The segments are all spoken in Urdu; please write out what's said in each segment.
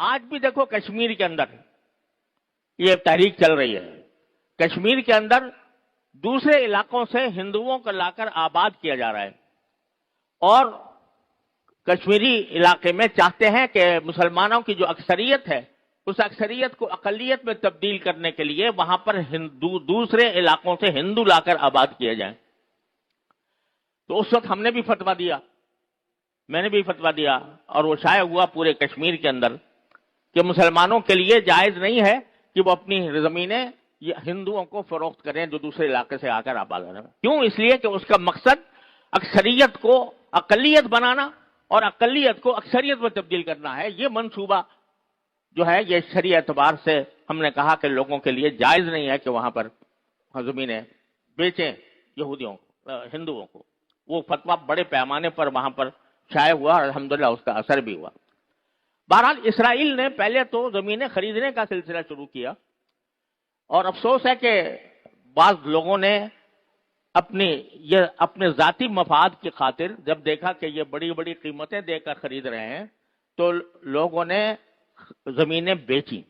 آج بھی دیکھو کشمیر کے اندر یہ تحریک چل رہی ہے. کشمیر کے اندر دوسرے علاقوں سے ہندوؤں کو لا کر آباد کیا جا رہا ہے اور کشمیری علاقے میں چاہتے ہیں کہ مسلمانوں کی جو اکثریت ہے اس اکثریت کو اقلیت میں تبدیل کرنے کے لیے وہاں پر دوسرے علاقوں سے ہندو لا کر آباد کیے جائیں. تو اس وقت ہم نے بھی فتویٰ دیا, میں نے بھی فتویٰ دیا اور وہ شائع ہوا پورے کشمیر کے اندر کہ مسلمانوں کے لیے جائز نہیں ہے کہ وہ اپنی زمینیں ہندوؤں کو فروخت کریں جو دوسرے علاقے سے آ کر آباد ہو. کیوں؟ اس لیے کہ اس کا مقصد اکثریت کو اقلیت بنانا اور اقلیت کو اکثریت میں تبدیل کرنا ہے. یہ منصوبہ جو ہے یہ شرعی اعتبار سے ہم نے کہا کہ لوگوں کے لیے جائز نہیں ہے کہ وہاں پر زمینیں بیچیں یہودیوں کو, ہندوؤں کو. وہ فتویٰ بڑے پیمانے پر وہاں پر شائع ہوا اور الحمدللہ اس کا اثر بھی ہوا. بہرحال اسرائیل نے پہلے تو زمینیں خریدنے کا سلسلہ شروع کیا اور افسوس ہے کہ بعض لوگوں نے اپنے ذاتی مفاد کی خاطر جب دیکھا کہ یہ بڑی بڑی قیمتیں دے کر خرید رہے ہیں تو لوگوں نے زمینیں بیچی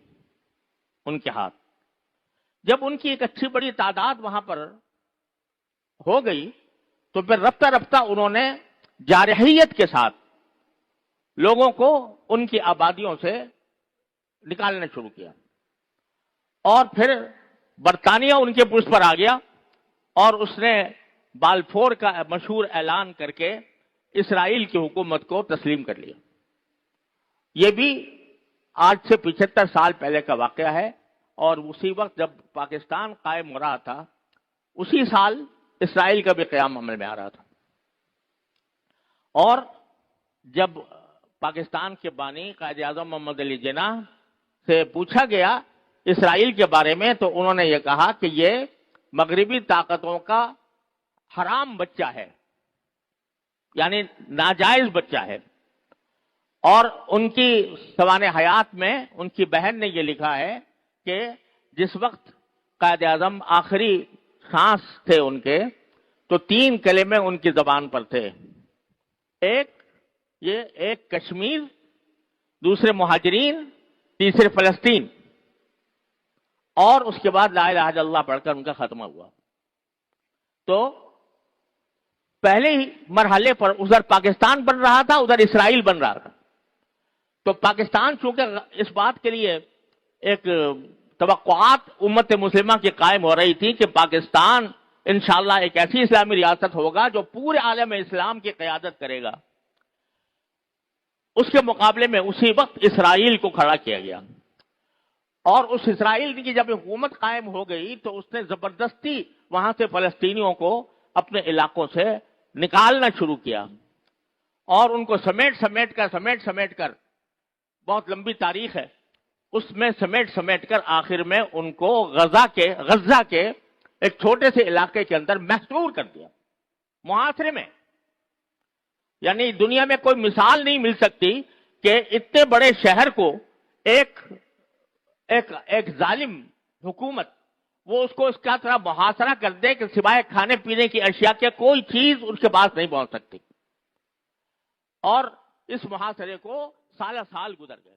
ان کے ہاتھ. جب ان کی ایک اچھی بڑی تعداد وہاں پر ہو گئی تو پھر رفتہ رفتہ انہوں نے جارحیت کے ساتھ لوگوں کو ان کی آبادیوں سے نکالنا شروع کیا اور پھر برطانیہ ان کے پشت پر آ گیا اور اس نے بالفور کا مشہور اعلان کر کے اسرائیل کی حکومت کو تسلیم کر لیا. یہ بھی آج سے 75 سال پہلے کا واقعہ ہے اور اسی وقت جب پاکستان قائم ہو رہا تھا اسی سال اسرائیل کا بھی قیام عمل میں آ رہا تھا. اور جب پاکستان کے بانی قائد اعظم محمد علی جناح سے پوچھا گیا اسرائیل کے بارے میں تو انہوں نے یہ کہا کہ یہ مغربی طاقتوں کا حرام بچہ ہے, یعنی ناجائز بچہ ہے. اور ان کی سوانح حیات میں ان کی بہن نے یہ لکھا ہے کہ جس وقت قائد اعظم آخری سانس تھے ان کے تو 3 کلمے ان کی زبان پر تھے, ایک کشمیر, دوسرے مہاجرین, تیسرے فلسطین, اور اس کے بعد لا الہ الا اللہ پڑھ کر ان کا ختمہ ہوا. تو پہلے ہی مرحلے پر ادھر پاکستان بن رہا تھا, ادھر اسرائیل بن رہا تھا. تو پاکستان چونکہ اس بات کے لیے ایک توقعات امت مسلمہ کی قائم ہو رہی تھی کہ پاکستان انشاءاللہ ایک ایسی اسلامی ریاست ہوگا جو پورے عالم اسلام کی قیادت کرے گا, اس کے مقابلے میں اسی وقت اسرائیل کو کھڑا کیا گیا. اور اس اسرائیل کی جب حکومت قائم ہو گئی تو اس نے زبردستی وہاں سے فلسطینیوں کو اپنے علاقوں سے نکالنا شروع کیا اور ان کو سمیٹ کر بہت لمبی تاریخ ہے, اس میں سمیٹ کر آخر میں ان کو غزہ کے ایک چھوٹے سے علاقے کے اندر محصور کر دیا محاصرے میں. یعنی دنیا میں کوئی مثال نہیں مل سکتی کہ اتنے بڑے شہر کو ایک ظالم حکومت وہ اس کو اس کا طرح محاصرہ کر دے کہ سوائے کھانے پینے کی اشیاء کے کوئی چیز اس کے پاس نہیں پہنچ سکتی. اور اس محاصرے کو سال گزر گئے.